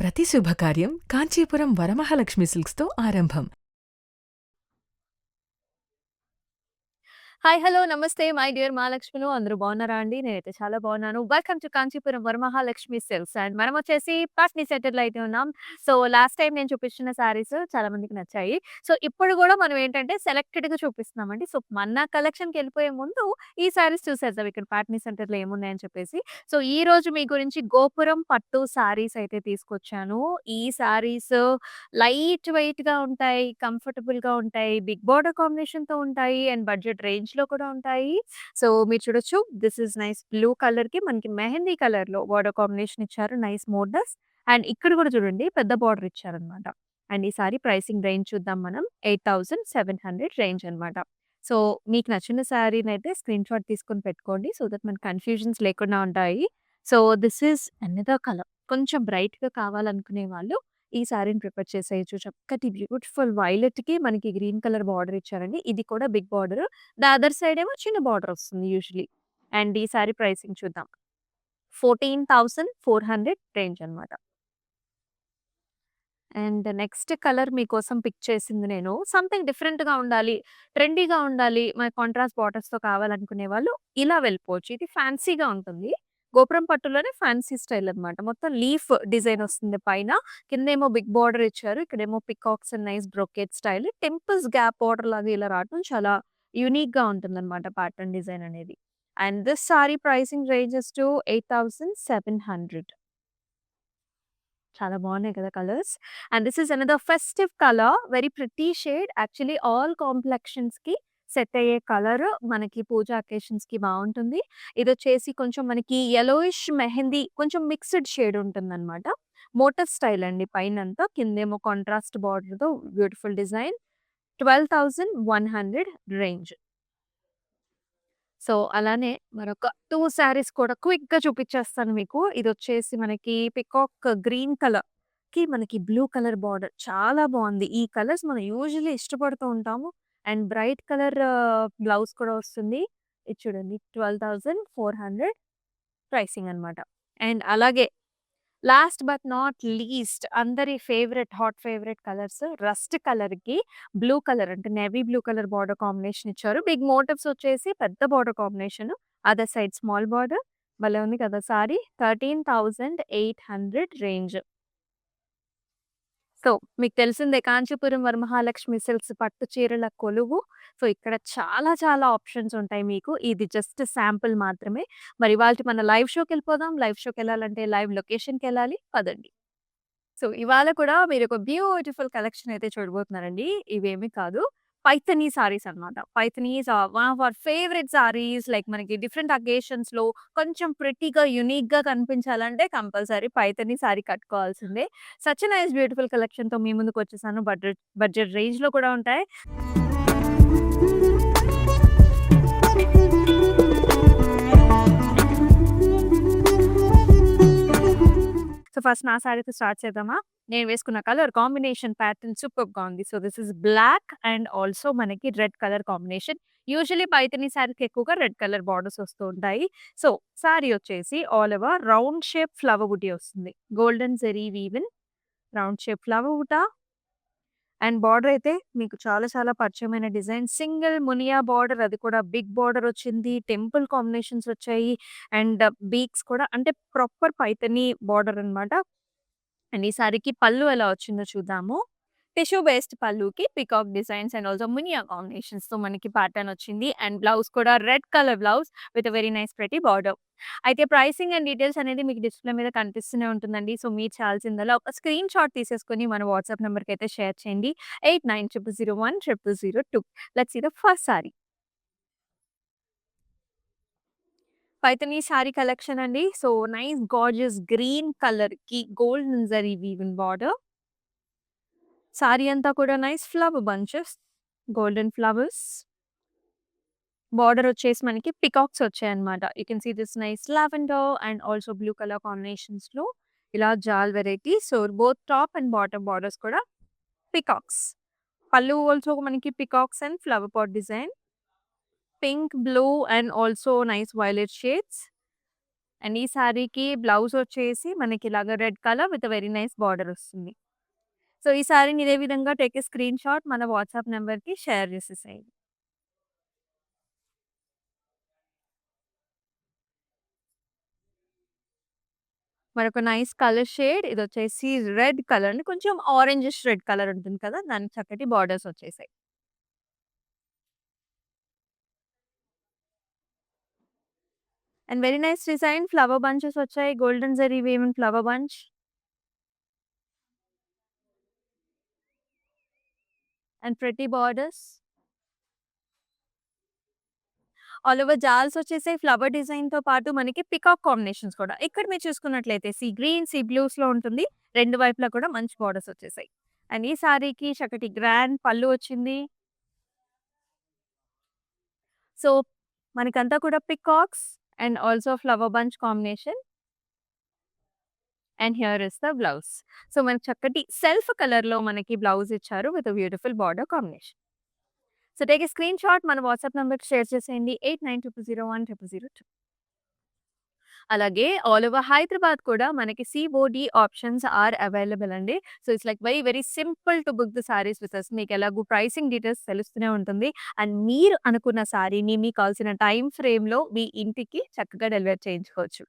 ప్రతి శుభకార్యం కాంచీపురం వరమహాలక్ష్మి సిల్క్స్‌తో ఆరంభం. హాయ్! హలో! నమస్తే మై డియర్ మహాలక్ష్మిలు అందరూ బాగున్నారా అండి? నేనైతే చాలా బాగున్నాను. Welcome to Kanchipuram Varamahalakshmi silks and మనమొచ్చేసి పట్ని సెటిల్ అయితే ఉన్నాం. సో, లాస్ట్ టైమ్ నేను చూపించిన శారీస్ చాలా మందికి నచ్చాయి. సో, ఇప్పుడు గూడా మనం ఏంటంటే సెలెక్టెడ్‌గా చూపిస్తున్నామండి. సో, మన కలెక్షన్‌కెళ్ళిపోయే ముందు ఈ శారీస్ చూసేద్దాం ఇక్కడ పాట్నీ సెంటర్‌లో ఏమున్నాయని చెప్పేసి. సో, ఈరోజు మీ గురించి గోపురం పట్టు శారీస్ అయితే తీసుకొచ్చాను. ఈ శారీస్ లైట్ వెయిట్‌గా ఉంటాయి. కంఫర్టబుల్‌గా ఉంటాయి. బిగ్ బోర్డర్ కాంబినేషన్‌తో ఉంటాయి. అండ్ బడ్జెట్ రేంజ్‌లో కూడా ఉంటాయి. సో, మీరు చూడొచ్చు దిస్ ఈస్ నైస్ బ్లూ కలర్‌కి మనకి మెహందీ కలర్‌లో బోర్డర్ కాంబినేషన్ ఇచ్చారు. Nice models. అండ్ ఇక్కడ కూడా చూడండి పెద్ద బోర్డర్ ఇచ్చారనమాట. అండ్ ఈ సారీ ప్రైసింగ్ రేంజ్ చూద్దాం మనం. 8700 రేంజ్ అనమాట. సో, మీకు నచ్చిన శారీనైతే స్క్రీన్‌షాట్ తీసుకొని పెట్టుకోండి. సో దట్ మనకు కన్‌ఫ్యూజన్స్ లేకుండా ఉంటాయి. So, this is another colour. కొంచెం బ్రైట్‌గా కావాలనుకునే వాళ్ళు ఈ శారీని ప్రిఫర్ చేసేయొచ్చు. చక్కటి బ్యూటిఫుల్ వైలెట్‌కి మనకి గ్రీన్ కలర్ బార్డర్ ఇచ్చారండి. ఇది కూడా big border. The other side ఏమో చిన్న బార్డర్ వస్తుంది యూజువల్లీ. అండ్ ఈ శారీ ప్రైసింగ్ చూద్దాం. 14,400 రేంజ్ అనమాట. అండ్ నెక్స్ట్ కలర్ మీకోసం పిక్ చేసింది నేను. సంథింగ్ డిఫరెంట్‌గా ఉండాలి, ట్రెండీగా ఉండాలి, మన కాంట్రాస్ట్ బార్డర్స్‌తో కావాలనుకునే వాళ్ళు ఇలా వెళ్ళిపోవచ్చు. ఇది ఫ్యాన్సీగా ఉంటుంది. గోపురం పట్టులోనే ఫ్యాన్సీ స్టైల్ అన్నమాట. మొత్తం లీఫ్ డిజైన్ వస్తుంది పైన. కిందేమో బిగ్ బార్డర్ ఇచ్చారు. ఇక్కడేమో peacocks and nice brocade style. Temples gap border లాగా ఇలా రావటం చాలా యూనిక్‌గా ఉంటుందన్నమాట ప్యాటర్న్ డిజైన్ అనేది. And this sari pricing ranges to 8,700. చాలా బాగున్నాయి కదా colours. And this is another festive colour. Very pretty shade. Actually all కాంప్లెక్షన్స్‌కి సెట్ అయ్యే కలర్. మనకి పూజ అకేషన్స్‌కి బావుంటుంది. ఇదొచ్చేసి కొంచెం మనకి యెల్లోయిష్ మెహందీ కొంచెం మిక్స్డ్ షేడ్ ఉంటుందనమాట. మోటివ్ స్టైల్ అండి పైనంతా. కిందేమో కాంట్రాస్ట్ బార్డర్‌తో బ్యూటిఫుల్ డిజైన్. 12,100 రేంజ్. సో, అలానే మరొక 2 శారీస్ కూడా క్విక్‌గా చూపిచ్చేస్తాను మీకు. ఇదొచ్చేసి మనకి పికాక్ గ్రీన్ కలర్‌కి మనకి బ్లూ కలర్ బార్డర్ చాలా బావుంది. ఈ కలర్స్ మనం యూజువల్లీ ఇష్టపడుతూ ఉంటాము. అండ్ బ్రైట్ కలర్ బ్లౌజ్ కూడా వస్తుంది. ఇది చూడండి 12,400 ప్రైసింగ్ అనమాట. అండ్ అలాగే లాస్ట్ బట్ నాట్ లీస్ట్ అందరి favourite, hot favourite colours rust కలర్‌కి బ్లూ కలర్ అంటే navy blue colour border combination ఇచ్చారు. బిగ్ మోటివ్స్ వచ్చేసి పెద్ద border combination. Other side small border. భలే ఉంది కదా సారీ. 13,800 రేంజ్. సో, మీకు తెలిసిందే కాంచీపురం వరమహాలక్ష్మి సిల్క్స్ పట్టు చీరల కొలువు. సో, ఇక్కడ చాలా చాలా ఆప్షన్స్ ఉంటాయి మీకు. ఇది జస్ట్ శాంపుల్ మాత్రమే. మరి ఇవాల్టి మన లైవ్ షోకెళ్ళిపోదాం. లైవ్ షోకెళ్ళాలంటే లైవ్ లొకేషన్‌కెళ్ళాలి. పదండి. సో, ఇవాళ కూడా మీరొక బ్యూటిఫుల్ కలెక్షన్ అయితే చూడబోతున్నారండి. ఇవేమి కాదు. పైథానీ సారీస్ అన్నమాట. Paithanis are one of our favourite saris. Like మనకి డిఫరెంట్ అకేషన్స్‌లో కొంచెం ప్రిట్టీగా, యూనిక్‌గా కనిపించాలంటే కంపల్సరీ పైథానీ సారీ కట్టుకోవాల్సిందే. సచ్ ఎ నైస్ బ్యూటిఫుల్ కలెక్షన్‌తో మీ ముందుకొచ్చేసాను. బడ్జెట్ రేంజ్‌లో కూడా ఉంటాయి. సో, ఫస్ట్ నా సారీతో స్టార్ట్ చేద్దామా? నేను వేసుకున్న కలర్ కాంబినేషన్ ప్యాటర్న్ సూపర్బ్‌గా ఉంది. So, this is black and also మనకి red colour combination. Usually Paithani సారీస్‌కి ఎక్కువగా రెడ్ కలర్ బార్డర్స్ వస్తూ ఉంటాయి. సో, సారీ వచ్చేసి all over round shape flower బుటీ వస్తుంది. Golden zari woven round shape flower బుటా అండ్ బార్డర్ అయితే మీకు చాలా చాలా పరిచయమైన డిజైన్. సింగిల్ మునియా బార్డర్ అది కూడా బిగ్ బార్డర్ వచ్చింది. టెంపుల్ కాంబినేషన్స్ వచ్చాయి. అండ్ బీడ్స్ కూడా అంటే ప్రాపర్ పైథానీ బార్డర్ అన్నమాట. అండ్ ఈ సారీకి పళ్ళు ఎలా వచ్చిందో చూద్దాము. టిష్యూ బేస్డ్ పళ్ళుకి పికాక్ డిజైన్స్ అండ్ ఆల్సో మునియా కాంబినేషన్స్‌తో మనకి ప్యాటర్న్ వచ్చింది. అండ్ బ్లౌజ్ కూడా red colour blouse with very nice pretty border. అయితే ప్రైసింగ్ అండ్ డీటెయిల్స్ అనేది మీకు డిస్‌ప్లే మీద కనిపిస్తూనే ఉంటుందండి. సో, మీరు చేయాల్సిందల్లా ఒక స్క్రీన్ షాట్ తీసేసుకొని మన వాట్సాప్ నంబర్‌కైతే షేర్ చేయండి. 8900010002. Let's see the first sari. Paithani sari collection అండి. సో, నైస్ గార్జియస్ గ్రీన్ కలర్‌కి golden zari weaving border. Sari అంతా కూడా nice flower bunches, golden flowers. Border వచ్చేసి మనకి పికాక్స్ వచ్చాయన్నమాట. You can see this nice lavender and also blue colour కాంబినేషన్స్‌లో ఇలా జాల్ variety. So, both top and bottom borders కూడా పికాక్స్. పళ్ళు ఆల్సో మనకి peacocks and flower pot design. Pink, blue and also nice violet shades. And ఈ సారీకి blouse వచ్చేసి మనకి ఇలాగ red colour with very nice border వస్తుంది. సో, ఈ సారీని ఇదే విధంగా టేక్ ఏ స్క్రీన్ షాట్ మన వాట్సాప్ నంబర్‌కి షేర్ చేసేసేయండి. మరొక నైస్ కలర్ షేడ్ ఇదొచ్చేసి రెడ్ కలర్ అండి. కొంచెం ఆరెంజిష్ రెడ్ కలర్ ఉంటుంది కదా! దానికి చక్కటి బార్డర్స్ వచ్చేసాయి. And very nice design flower bunches వచ్చాయి. Golden zari weaving flower bunch and pretty borders. All over జాల్స్ వచ్చేసాయి. ఫ్లవర్ డిజైన్‌తో పాటు మనకి పీకాక్ కాంబినేషన్స్ కూడా. ఇక్కడ మీరు చూసుకున్నట్లయితే సీ గ్రీన్, సీ బ్లూస్‌లో ఉంటుంది. 2 వైపులా కూడా మంచి బార్డర్స్ వచ్చేసాయి. అండ్ ఈ సారీకి చక్కటి గ్రాండ్ పల్లు వచ్చింది. సో, మనకంతా కూడా peacocks and also flower bunch combination. And here is the blouse. So, మనకి చక్కటి సెల్ఫ్ కలర్‌లో మనకి బ్లౌజ్ ఇచ్చారు with beautiful border combination. So, take a screen shot మన వాట్సాప్ నంబర్‌కి షేర్ చేసేయండి. 8922010002. అలాగే ఆల్ ఓవర్ హైదరాబాద్ కూడా మనకి సీఓడీ ఆప్షన్స్ ఆర్ అవైలబుల్ అండి. So, it's like very very simple to book the saris with us. మీకు ఎలాగో ప్రైసింగ్ డీటెయిల్స్ తెలుస్తూనే ఉంటుంది. అండ్ మీరు అనుకున్న సారీని మీకు కావాల్సిన టైమ్ ఫ్రేమ్‌లో మీ ఇంటికి చక్కగా డెలివర్ చేయించుకోవచ్చు.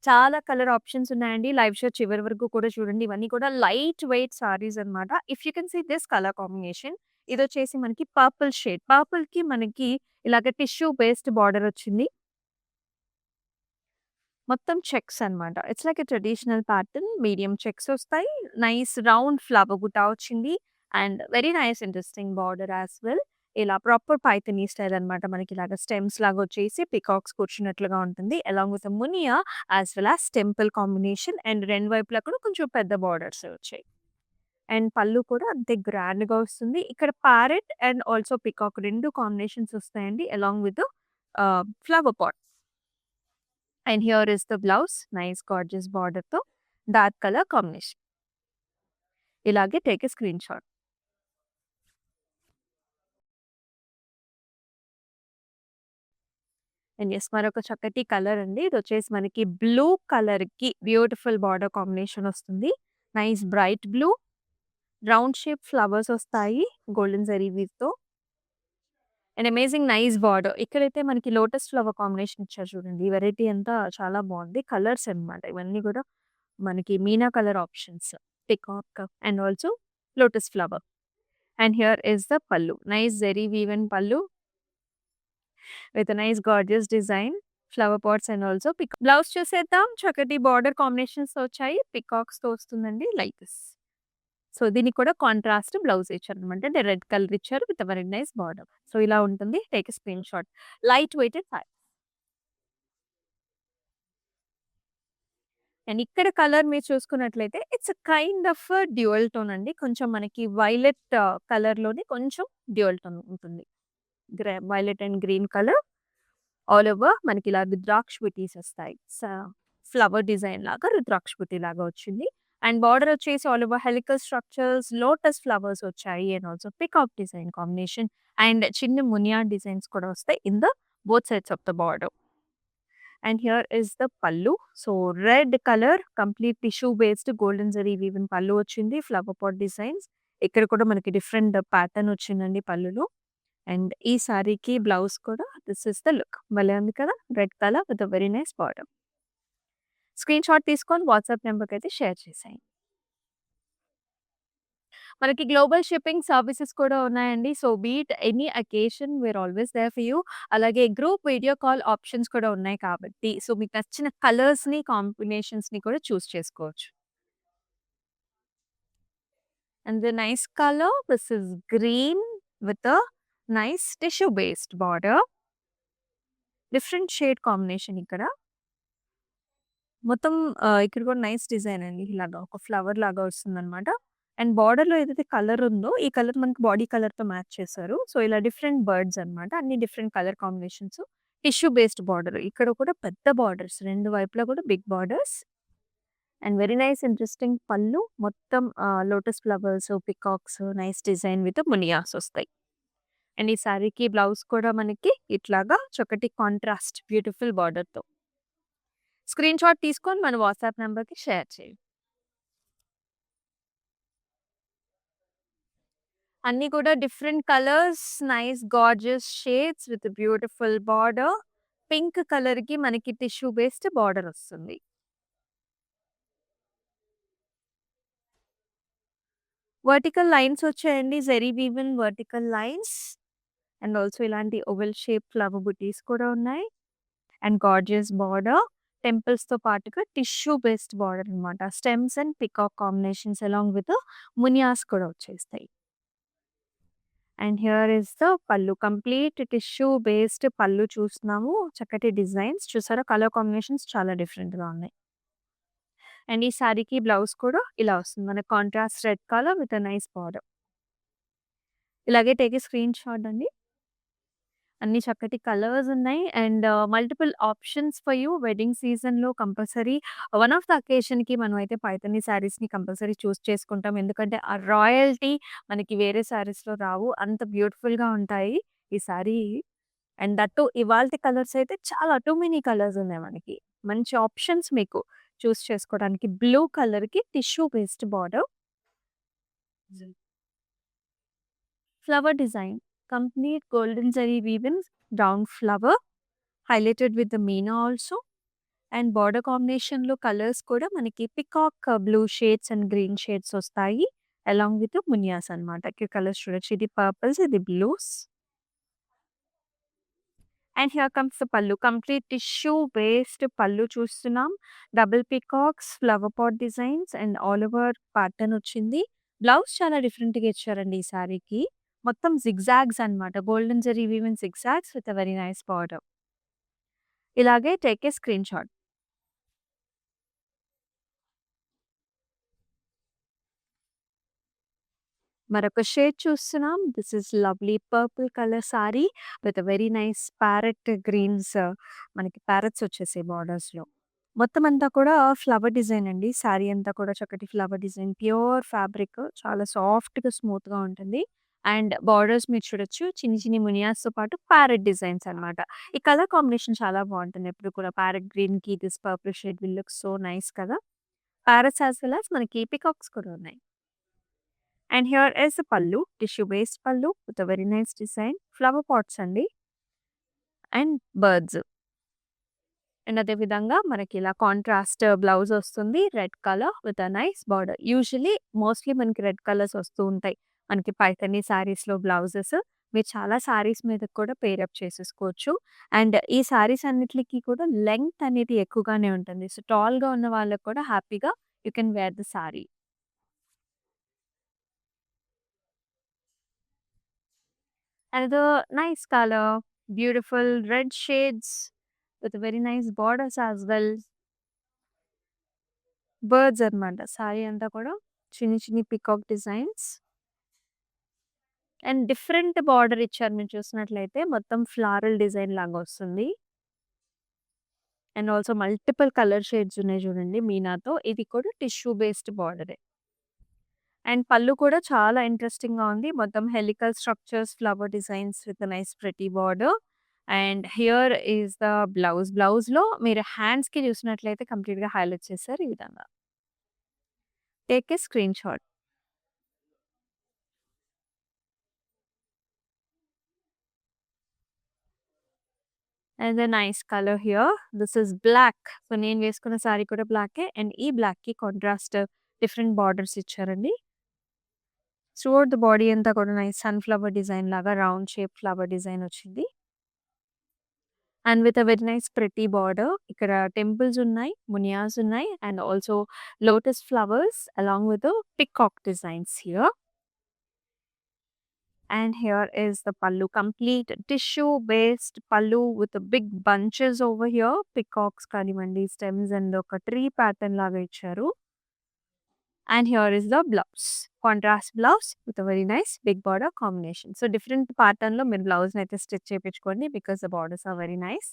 చాలా కలర్ ఆప్షన్స్ ఉన్నాయండి. లైవ్ షో చివరి వరకు కూడా చూడండి. ఇవన్నీ కూడా లైట్ వెయిట్ సారీస్ అన్నమాట. If you can see this colour combination ఇదొచ్చేసి మనకి పర్పుల్ షేడ్. పర్పుల్‌కి మనకి ఇలాగ టిష్యూ బేస్డ్ బార్డర్ వచ్చింది. మొత్తం చెక్స్ అన్నమాట. It's like a traditional pattern. Medium checks వస్తాయి. నైస్ రౌండ్ ఫ్లవర్ బుట్ట వచ్చింది. And very nice interesting border as well. ఇలా ప్రాపర్ పైథానీ స్టైల్ అన్నమాట. మనకి ఇలాగ స్టెమ్స్ లాగా వచ్చేసి పీకాక్స్ కూర్చున్నట్లుగా ఉంటుంది. అలాంగ్ విత్ మునియా as well as temple combination and 2 వైపులా కూడా కొంచెం పెద్ద బార్డర్స్ వచ్చాయి. అండ్ పళ్ళు కూడా అంతే గ్రాండ్‌గా వస్తుంది. ఇక్కడ parrot and also peacock 2 combinations వస్తాయండి. Along with flower pot. And here is the blouse. Nice gorgeous బార్డర్‌తో డార్క్ కలర్ కాంబినేషన్. ఇలాగే take a screen shot. And yes మరొక చక్కటి కలర్ అండి. ఇదొచ్చేసి మనకి బ్లూ కలర్‌కి బ్యూటిఫుల్ బార్డర్ కాంబినేషన్ వస్తుంది. Nice bright blue. Round shape flowers వస్తాయి. గోల్డెన్ జరీ వీవ్‌తో. And amazing nice border. ఇక్కడైతే మనకి లోటస్ ఫ్లవర్ కాంబినేషన్ ఇచ్చారు చూడండి. ఈ వెరైటీ అంతా చాలా బావుంది. కలర్స్ అన్నమాట. ఇవన్నీ కూడా మనకి మీనా colour options. Peacock and also lotus flower. And here is the pallu. Nice zari woven pallu with nice gorgeous design. Flower pots and also blouse చూసేద్దాం. చక్కటి బార్డర్ కాంబినేషన్స్‌తో వచ్చాయి. పీకాక్స్‌తో వస్తుందండి లైక్ దిస్. సో, దీనికి కూడా కాంట్రాస్ట్ బ్లౌజ్ ఇచ్చారనమాట. అంటే రెడ్ కలర్ ఇచ్చారు with very nice border. So, ఇలా ఉంటుంది. Take a screen shot. Light weighted sari. And ఇక్కడ కలర్ మీరు చూసుకున్నట్లయితే it's kind of dual tone అండి. కొంచెం మనకి వైలెట్ కలర్‌లోనే కొంచెం డ్యూయల్ టోన్ ఉంటుంది. Violet and green colour. All over మనకి ఇలా రుద్రాక్ష బుటీస్ వస్తాయి. ఫ్లవర్ డిజైన్ లాగా రుద్రాక్ష బుటీ లాగా వచ్చింది. అండ్ బార్డర్ వచ్చేసి all over helical structures, lotus flowers వచ్చాయి. And also peacock design combination and చిన్న మునియా డిజైన్స్ కూడా వస్తాయి in the both sides of the border. And here is the pallu. So, red colour complete tissue based golden zari woven pallu వచ్చింది. Flower pot designs. ఇక్కడ కూడా మనకి different pattern వచ్చిందండి పల్లులో. అండ్ ఈ సారీకి బ్లౌజ్ కూడా దిస్ ఇస్ ద లుక్. భలే ఉంది కదా! Red colour with very nice border. Screen shot తీసుకొని వాట్సాప్ నంబర్‌కైతే షేర్ చేసేయండి. మనకి గ్లోబల్ షిప్పింగ్ సర్వీసెస్ కూడా ఉన్నాయండి. So, be it any occasion we are always there for you. అలాగే గ్రూప్ వీడియో కాల్ ఆప్షన్స్ కూడా ఉన్నాయి కాబట్టి, సో, మీకు నచ్చిన కలర్స్‌ని, కాంబినేషన్స్‌ని కూడా చూస్ చేసుకోవచ్చు. And the nice colour this is green with a nice tissue based border. Different shade combination ఇక్కడ. మొత్తం ఇక్కడ కూడా నైస్ డిజైన్ అండి. ఇలాగా ఒక ఫ్లవర్ లాగా వస్తుందనమాట. అండ్ బార్డర్‌లో ఏదైతే కలర్ ఉందో, ఈ కలర్ మనకి బాడీ కలర్‌తో మ్యాచ్ చేశారు. సో, ఇలా డిఫరెంట్ బర్డ్స్ అనమాట. అన్ని different colour combinations. Tissue based border. ఇక్కడ కూడా పెద్ద బార్డర్స్. 2 వైపులా కూడా big borders. And very nice interesting pallu. మొత్తం lotus flowers, peacocks, nice design with మునియాస్ వస్తాయి. అండ్ ఈ సారీకి బ్లౌజ్ కూడా మనకి ఇట్లాగా చక్కటి కాంట్రాస్ట్ బ్యూటిఫుల్ బార్డర్‌తో. స్క్రీన్ షాట్ తీసుకొని మన వాట్సాప్ నంబర్‌కి షేర్ చేయండి. అన్నీ కూడా different colours, nice gorgeous shades with beautiful border. Pink కలర్‌కి మనకి టిష్యూ బేస్డ్ బార్డర్ వస్తుంది. వర్టికల్ లైన్స్ వచ్చాయండి. Zari woven vertical lines and also ఇలాంటి ఓవెల్ షేప్ ఫ్లవర్ బుటీస్ కూడా ఉన్నాయి. And gorgeous border. టెంపుల్స్‌తో పాటుగా టిష్యూ బేస్డ్ బార్డర్ అన్నమాట. Stems and peacock combinations along with మునియాస్ కూడా వచ్చేస్తాయి. And here is the pallu. Complete tissue based pallu చూస్తున్నాము. చక్కటి డిజైన్స్ చూసారా? కలర్ కాంబినేషన్స్ చాలా డిఫరెంట్‌గా ఉన్నాయి. అండ్ ఈ సారీకి బ్లౌజ్ కూడా ఇలా వస్తుంది. మనకి contrast red colour with a nice border. ఇలాగే టేక్ ఏ స్క్రీన్ షాట్ అండి. అన్ని చక్కటి కలర్స్ ఉన్నాయి. And multiple options for you. Wedding సీజన్‌లో కంపల్సరీ వన్ ఆఫ్ ద అకేషన్‌కి మనమైతే పైథానీ శారీస్‌ని కంపల్సరీ చూజ్ చేసుకుంటాం. ఎందుకంటే ఆ రాయల్టీ మనకి వేరే శారీస్‌లో రావు. అంత బ్యూటిఫుల్‌గా ఉంటాయి ఈ సారీ. అండ్ దట్ టూ ఇవాల్టి కలర్స్ అయితే చాలా టూ మెనీ కలర్స్ ఉన్నాయి మనకి. మంచి ఆప్షన్స్ మీకు చూజ్ చేసుకోవడానికి. బ్లూ కలర్‌కి tissue based border. Flower design. Complete golden zari woven round flower highlighted with the మీనా ఆల్సో. అండ్ బార్డర్ కాంబినేషన్‌లో కలర్స్ కూడా మనకి peacock blue shades and green shades వస్తాయి. అలాంగ్ విత్ మునియాస్ అన్నమాట. ఇక్కడ కలర్స్ చూడొచ్చు. ఇది పర్పుల్స్, ఇది blues. And here comes the pallu. Complete tissue based pallu చూస్తున్నాం. Double peacocks, flower pot designs and all over pattern వచ్చింది. బ్లౌజ్ చాలా డిఫరెంట్‌గా ఇచ్చారండి ఈ సారీకి. మొత్తం జిగ్‌జాగ్స్ అన్నమాట. Golden zari woven zigzags with a very nice border. ఇలాగే టేక్ ఏ స్క్రీన్ షాట్. మరొక షేడ్ చూస్తున్నాం. This is lovely purple colour sari with very nice parrot greens. మనకి ప్యారెట్స్ వచ్చేసాయి బార్డర్స్‌లో. మొత్తం అంతా కూడా ఫ్లవర్ డిజైన్ అండి. సారీ అంతా కూడా చక్కటి ఫ్లవర్ డిజైన్. ప్యూర్ ఫ్యాబ్రిక్ చాలా సాఫ్ట్‌గా, స్మూత్‌గా ఉంటుంది. అండ్ బార్డర్స్ మీరు చూడొచ్చు. చిన్ని చిన్ని మునియాస్‌తో పాటు ప్యారెట్ డిజైన్స్ అన్నమాట. ఈ కలర్ కాంబినేషన్ చాలా బావుంటుంది. ఎప్పుడు కూడా ప్యారెట్ గ్రీన్‌కి this purple shade will look so nice కదా! ప్యారెట్స్ యాస్ వెల్ యాస్ మనకి పీకాక్స్ కూడా ఉన్నాయి. And here is the pallu. Tissue based pallu with a very nice design. Flower pots అండి. And birds. అండ్ అదే విధంగా మనకి ఇలా కాంట్రాస్ట్ బ్లౌజ్ వస్తుంది. Red colour with a nice border. Usually mostly మనకి రెడ్ కలర్స్ వస్తూ ఉంటాయి. మనకి పైథానీ శారీస్‌లో బ్లౌజెస్. మీరు చాలా శారీస్ మీద కూడా పెయిర్ అప్ చేసేసుకోవచ్చు. అండ్ ఈ శారీస్ అన్నిట్లికి కూడా లెంగ్త్ అనేది ఎక్కువగానే ఉంటుంది. సో, టాల్‌గా ఉన్న వాళ్ళకి కూడా హ్యాపీగా you can wear the sorry. Another nice color, beautiful red shades with very nice borders as well. Birds అన్నమాట. సారీ అంతా కూడా చిన్ని చిన్ని peacock designs. And different border ఇచ్చారు మీరు చూసినట్లయితే. మొత్తం ఫ్లారల్ డిజైన్ లాగా వస్తుంది. And also multiple colour shades ఉన్నాయి చూడండి మీనాతో. ఇది కూడా టిష్యూ బేస్డ్ బార్డరే. అండ్ పళ్ళు కూడా చాలా ఇంట్రెస్టింగ్‌గా ఉంది. మొత్తం helical structures, flower designs with nice pretty border. And here is the blouse. బ్లౌజ్‌లో మీరు హ్యాండ్స్‌కి చూసినట్లయితే కంప్లీట్‌గా హైలైట్ చేశారు ఈ విధంగా. Take a screen shot. And the nice colour here. This is black. So, నేను వేసుకున్న సారీ కూడా బ్లాకే. అండ్ ఈ బ్లాక్‌కి కాంట్రాస్ట్ డిఫరెంట్ బార్డర్స్ ఇచ్చారండి. త్రూఅవుట్ ద బాడీ అంతా కూడా నైస్ సన్‌ఫ్లవర్ డిజైన్ లాగా రౌండ్ షేప్ ఫ్లవర్ డిజైన్ వచ్చింది. And with a very nice pretty border. ఇక్కడ టెంపుల్స్ ఉన్నాయి, మునియాస్ ఉన్నాయి and also lotus flowers along with peacock designs here. And here is the pallu. Complete tissue based pallu with the big bunches over here. Peacocks కానివ్వండి, stems and ఒక tree pattern లాగా ఇచ్చారు. And here is the blouse. Contrast blouse with a very nice big border combination. So different pattern లో మీరు blouse అయితే stitch చేయించుకోండి because the borders are very nice.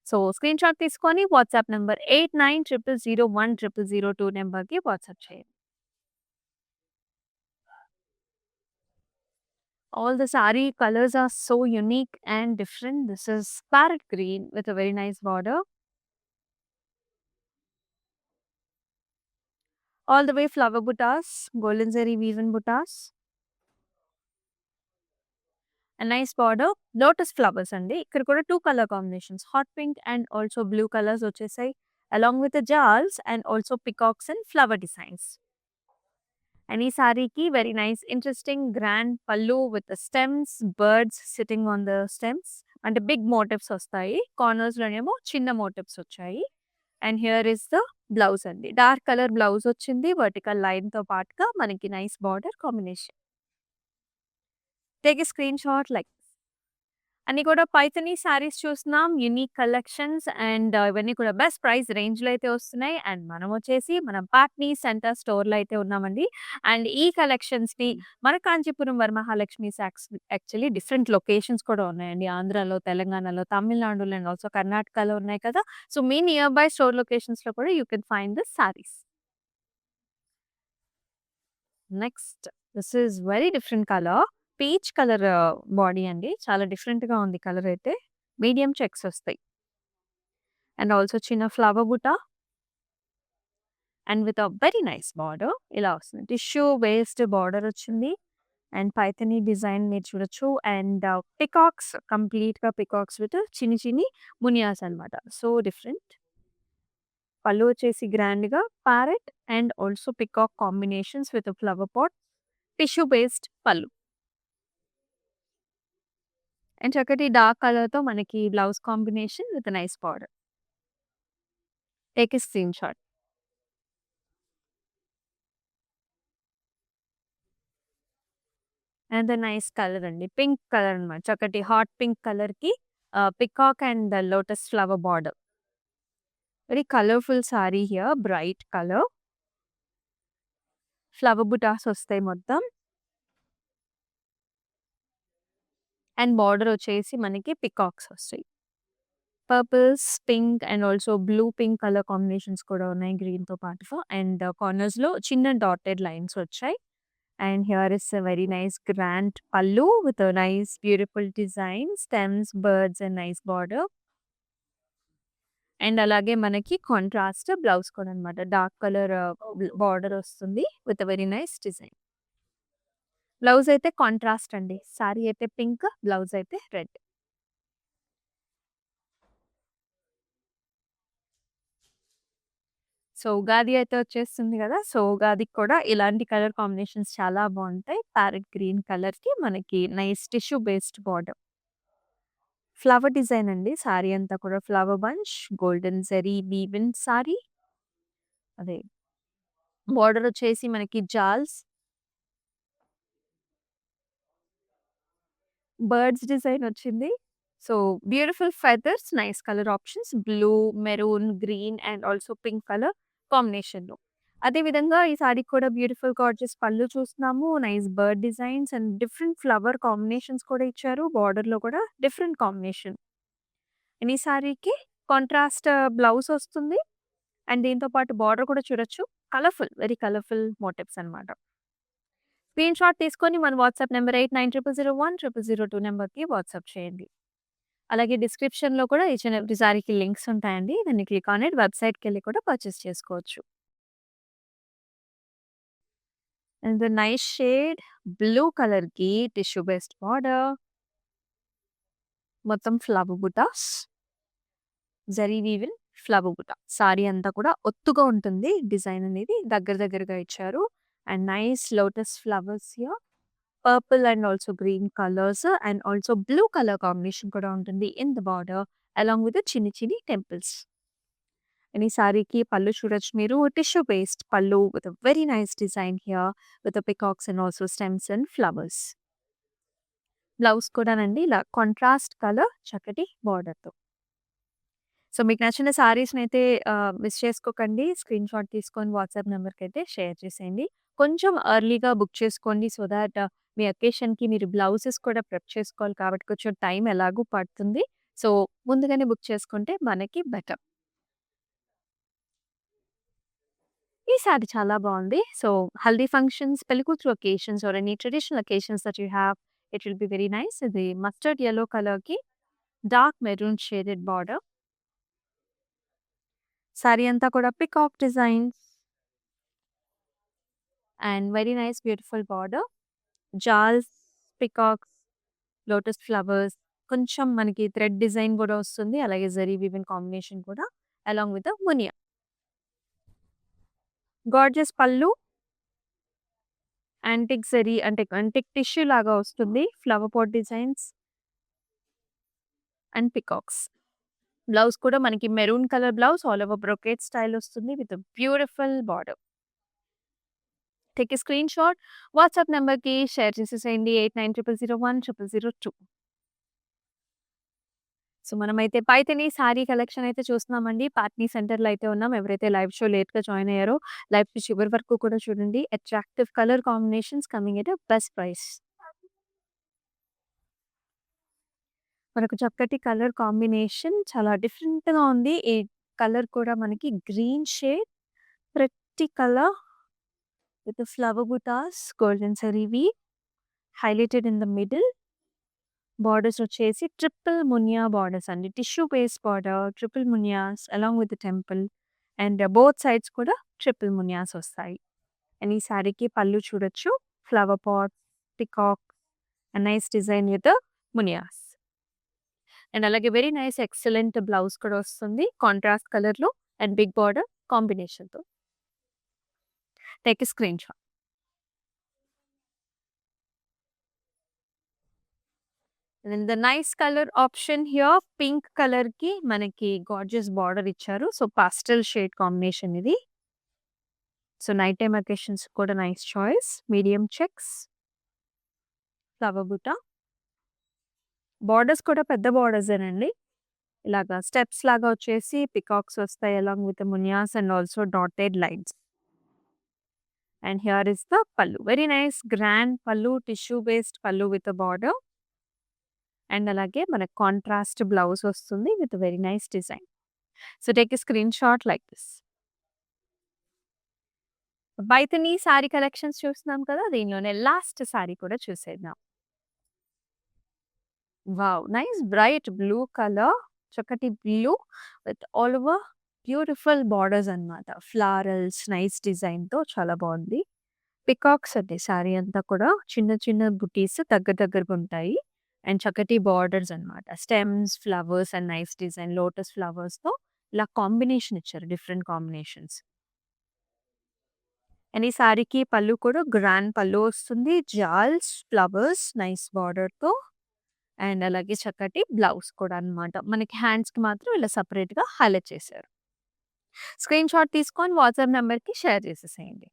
So screen shot తీసుకొని WhatsApp number 8900010002 నెంబర్‌కి WhatsApp చేయండి. All the saree colors are so unique and different. This is parrot green with a very nice border. All the way flower buttas, golden zari woven buttas. A nice border. Lotus flowers అండి. ఇక్కడ కూడా 2 colour combinations hot pink and also blue colours వచ్చేసాయి. Along with the జాల్స్ and also peacocks and flower designs. And ఈ సారీకి very nice interesting grand pallu with stems, birds sitting on the stems. అంటే big motifs వస్తాయి. Corners లోనేమో చిన్న motifs వచ్చాయి. And here is the blouse అండి. డార్క్ కలర్ బ్లౌజ్ వచ్చింది. వర్టికల్ లైన్ తో పాటుగా మనకి nice border combination. Take a screen shot like అన్ని కూడా పైథనీ సారీస్ చూస్తున్నాం. యూనిక్ కలెక్షన్స్ అండ్ ఇవన్నీ కూడా బెస్ట్ ప్రైస్ రేంజ్‌లో అయితే వస్తున్నాయి. అండ్ మనం వచ్చేసి మనం పాట్నీ సెంటర్ స్టోర్‌లో అయితే ఉన్నామండి. అండ్ ఈ కలెక్షన్స్‌ని మన Kanchipuram Varamahalakshmi socks actually different locations కూడా ఉన్నాయండి. ఆంధ్రాలో, తెలంగాణలో, తమిళనాడులో అండ్ ఆల్సో కర్ణాటకలో ఉన్నాయి కదా! సో, మీ నియర్ బై స్టోర్ లొకేషన్స్‌లో కూడా you can find the saris. Next this is very different colour. Peach colour body అండి. చాలా డిఫరెంట్‌గా ఉంది కలర్ అయితే. మీడియం చెక్స్ వస్తాయి. అండ్ ఆల్సో చిన్న ఫ్లవర్ బుట్ట and with a very nice border ఇలా వస్తుంది. టిష్యూ బేస్డ్ బార్డర్ వచ్చింది. అండ్ పైథనీ డిజైన్ మీరు చూడొచ్చు. అండ్ కంప్లీట్‌గా పికాక్స్ విత్ చిన్ని చిన్ని మునియాస్ అన్నమాట. So different. పళ్ళు వచ్చేసి గ్రాండ్‌గా parrot and also peacock combinations with flower pot. Tissue based pallu. And చక్కటి డార్క్ కలర్‌తో మనకి blouse combination with nice border. Take a screen shot. And nice colour అండి. పింక్ కలర్ అన్నమాట. చక్కటి హాట్ పింక్ కలర్‌కి peacock and lotus flower border. Very colourful sari here. Bright colour. Flower butas వస్తాయి మొత్తం. And border వచ్చేసి మనకి పికాక్స్ వస్తాయి. Purples, pink and also blue pink colour combinations కూడా ఉన్నాయి గ్రీన్‌తో పాటుగా. అండ్ కార్నర్స్‌లో చిన్న డాటెడ్ లైన్స్ వచ్చాయి. And here is a very nice grand pallu with a nice beautiful design, stems, birds and nice border. And అలాగే మనకి కాంట్రాస్ట్ బ్లౌజ్ కూడా అన్నమాట. డార్క్ కలర్ బార్డర్ వస్తుంది with a very nice design. Blouse అయితే contrast అండి. సారీ అయితే pink, blouse అయితే red. So, Ugadi అయితే వచ్చేస్తుంది గదా! సో, ఉగాదికి కూడా ఇలాంటి కలర్ కాంబినేషన్స్ చాలా బావుంటాయి. ప్యారెట్ గ్రీన్ కలర్‌కి మనకి nice tissue based border. Flower design అండి. సారీ అంతా కూడా flower bunch, golden zari weaving sari. అదే బార్డర్ వచ్చేసి మనకి జాల్స్, బర్డ్స్ డిజైన్ వచ్చింది. So, beautiful feathers, nice colour options blue, maroon, green and also pink colour కాంబినేషన్‌లో. అదే విధంగా ఈ సారీకి కూడా బ్యూటిఫుల్ గార్జియస్ పళ్ళు చూస్తున్నాము. Nice bird designs and different flower combinations కూడా ఇచ్చారు. బార్డర్‌లో కూడా డిఫరెంట్ కాంబినేషన్. అండ్ ఈ సారీకి కాంట్రాస్ట్ బ్లౌజ్ వస్తుంది. అండ్ దీంతో పాటు బార్డర్ కూడా చూడొచ్చు. కలర్‌ఫుల్, వెరీ కలర్‌ఫుల్ మోటివ్స్ అన్నమాట. స్క్రీన్ షాట్ తీసుకొని మన వాట్సాప్ నంబర్ 8900010002 నంబర్‌కి వాట్సాప్ చేయండి. అలాగే డిస్క్రిప్షన్‌లో కూడా ఈచ్ అండ్ ఎవ్రీ సారీకి లింక్స్ ఉంటాయండి. దాన్ని క్లిక్ ఆన్ ఇట్ వెబ్‌సైట్‌కెళ్ళి కూడా పర్చేస్ చేసుకోవచ్చు. And the nice shade blue కలర్‌కి టిష్యూ బేస్డ్ బార్డర్. మొత్తం ఫ్లవర్ బుటాస్. జరీ వీవిల్ ఫ్లవర్ బుట్ట. సారీ అంతా కూడా ఒత్తుగా ఉంటుంది. డిజైన్ అనేది దగ్గర దగ్గరగా ఇచ్చారు. And nice lotus flowers here. Purple and also green colours and also blue colour combination కూడా ఉంటుంది in the border along with చిన్ని చిన్ని టెంపుల్స్. అండ్ ఈ సారీకి పళ్ళు చూడొచ్చు మీరు. టిష్యూ బేస్డ్ పళ్ళు with very nice design here with peacocks and also stems and flowers. Blouse కూడానండి ఇలా కాంట్రాస్ట్ కలర్ చక్కటి బార్డర్‌తో. సో, మీకు నచ్చిన సారీస్‌నైతే మిస్ చేసుకోకండి. స్క్రీన్ షాట్ తీసుకొని వాట్సాప్ నంబర్‌కైతే షేర్ చేసేయండి. కొంచెం ఎర్లీగా బుక్ చేసుకోండి. సో థాట్ మీ అకేషన్‌కి మీరు బ్లౌజెస్ కూడా ప్రెప్ చేసుకోవాలి కాబట్టి కొంచెం టైం ఎలాగూ పడుతుంది. సో, ముందుగానే బుక్ చేసుకుంటే మనకి బెటర్. ఈ సారీ చాలా బావుంది. సో, హల్దీ ఫంక్షన్స్, పెళ్లి కూతురు occasions or any traditional occasions that you have it will be very nice. ఇది మస్టర్డ్ యెల్లో కలర్‌కి dark maroon shaded border. Sari అంతా కూడా peacock designs and very nice beautiful border. జాల్స్, పికాక్స్, లోటస్ ఫ్లవర్స్, కొంచెం మనకి thread design కూడా వస్తుంది. అలాగే జరీ వీవింగ్ కాంబినేషన్ కూడా along with muniya. Gorgeous pallu, antique zari అంటే యాంటిక్ టిష్యూ లాగా వస్తుంది. Flower pot designs and peacocks. Blouse కూడా మనకి maroon colour blouse all over brocade style వస్తుంది with beautiful border. Take a screen shot, WhatsApp నెంబర్‌కి షేర్ చేసేసేయండి 8900010002. సో, మనమైతే పైథాని సారీ కలెక్షన్ అయితే చూస్తున్నామండి. పాట్నీ సెంటర్‌లో అయితే ఉన్నాం. ఎవరైతే లైవ్ షో లేట్‌గా జాయిన్ అయ్యారో లైవ్ చివరి వరకు కూడా చూడండి. Attractive colour combinations coming at a best price. మనకు చక్కటి కలర్ కాంబినేషన్ చాలా డిఫరెంట్‌గా ఉంది. ఈ కలర్ కూడా మనకి green shade, pretty colour with flower బుటాస్, golden zari weave highlighted in the middle. Borders వచ్చేసి ట్రిపుల్ మునియా బార్డర్స్ అండి. టిష్యూ బేస్డ్ బార్డర్, ట్రిపుల్ మునియాస్ along with temple and both sides కూడా ట్రిపుల్ మునియాస్ వస్తాయి. అండ్ ఈ సారీకి పళ్ళు చూడొచ్చు. Flower pot, peacock and nice design with మునియాస్. అండ్ అలాగే వెరీ నైస్ ఎక్సలెంట్ బ్లౌజ్ కూడా వస్తుంది. కాంట్రాస్ట్ కలర్‌లో అండ్ బిగ్ బార్డర్ కాంబినేషన్‌తో. Take a screen shot. And the nice colour option here pink కలర్‌కి మనకి గార్జియస్ బార్డర్ ఇచ్చారు. సో, పాస్టెల్ షేడ్ కాంబినేషన్ ఇది. సో, నైట్ టైమ్ అకేషన్స్ కూడా nice choice. Medium checks, flower బుట్ట. బార్డర్స్ కూడా పెద్ద బార్డర్సేనండి. ఇలాగా స్టెప్స్ లాగా వచ్చేసి పికాక్స్ వస్తాయి అలాంగ్ విత్ మునియాస్ and also dotted lines. And here is the పల్లు. వెరీ నైస్ గ్రాండ్ పల్లు, tissue based pallu with border. And అలాగే మనకు కాంట్రాస్ట్ బ్లౌజ్ వస్తుంది with very nice design. So, take a screen shot like this. Paithani sari collections చూస్తున్నాం కదా! దీనిలోనే last sari కూడా చూసేద్దాం. Wow! Nice bright blue colour, చక్కటి blue with all over beautiful borders అన్నమాట. ఫ్లారల్స్ నైస్ డిజైన్‌తో చాలా బాగుంది. పికాక్స్ అండి సారీ అంతా కూడా చిన్న చిన్న బుటీస్ దగ్గరగా ఉంటాయి. అండ్ చక్కటి బార్డర్స్ అన్నమాట. Stems, flowers and nice design lotus ఫ్లవర్స్‌తో ఇలా కాంబినేషన్ ఇచ్చారు. Different combinations. అండ్ ఈ సారీకి పళ్ళు కూడా గ్రాండ్ పళ్ళు వస్తుంది. జాల్స్, ఫ్లవర్స్ నైస్ బార్డర్‌తో అండ్ అలాగే చక్కటి బ్లౌజ్ కూడా అన్నమాట. మనకి హ్యాండ్స్‌కి మాత్రం ఇలా సెపరేట్‌గా హైలైట్ చేశారు. స్క్రీన్ షాట్ తీసుకొని వాట్సాప్ నంబర్‌కి షేర్ చేసేసేయండి.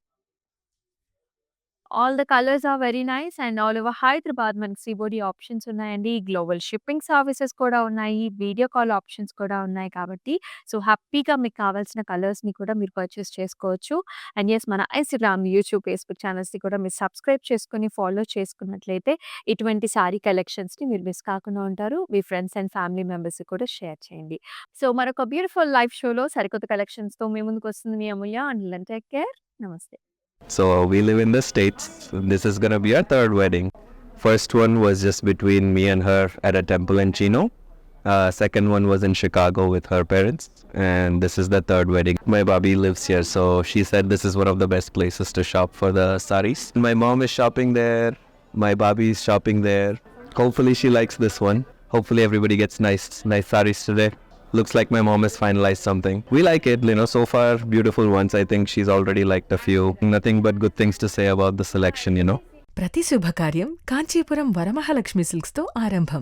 All the colours are very nice and all over Hyderabad మనకి సీబోడి ఆప్షన్స్ ఉన్నాయండి. గ్లోబల్ షిప్పింగ్ సర్వీసెస్ కూడా ఉన్నాయి. వీడియో కాల్ ఆప్షన్స్ కూడా ఉన్నాయి కాబట్టి సో, హ్యాపీగా మీకు కావాల్సిన కలర్స్‌ని కూడా మీరు పర్చేస్ చేసుకోవచ్చు. అండ్ యెస్ మన ఇన్‌స్టాగ్రామ్, యూట్యూబ్, ఫేస్‌బుక్ ఛానల్స్‌ని కూడా మీరు సబ్స్క్రైబ్ చేసుకొని ఫాలో చేసుకున్నట్లయితే ఇటువంటి సారీ కలెక్షన్స్‌ని మీరు మిస్ కాకుండా ఉంటారు. మీ ఫ్రెండ్స్ అండ్ ఫ్యామిలీ మెంబర్స్‌కి కూడా షేర్ చేయండి. సో, మరొక బ్యూటిఫుల్ లైవ్ షోలో సరికొత్త కలెక్షన్స్‌తో మీ ముందుకు వస్తుంది మీ Amulya. Until then take care. నమస్తే. So we live in the States. This is gonna be our third wedding. First one was just between me and her at a temple in Chino. Second one was in Chicago with her parents. And this is the third wedding. My Bobby lives here, so she said this is one of the best places to shop for the saris. My mom is shopping there. My Bobby is shopping there. Hopefully she likes this one. Hopefully everybody gets nice saris today. Looks like my mom has finalized something. We like it, so far beautiful ones. I think she's already liked a few. Nothing but good things to say about the selection. ప్రతి శుభకార్యం కాంచీపురం వరమహాలక్ష్మి సిల్క్స్‌తో ఆరంభం.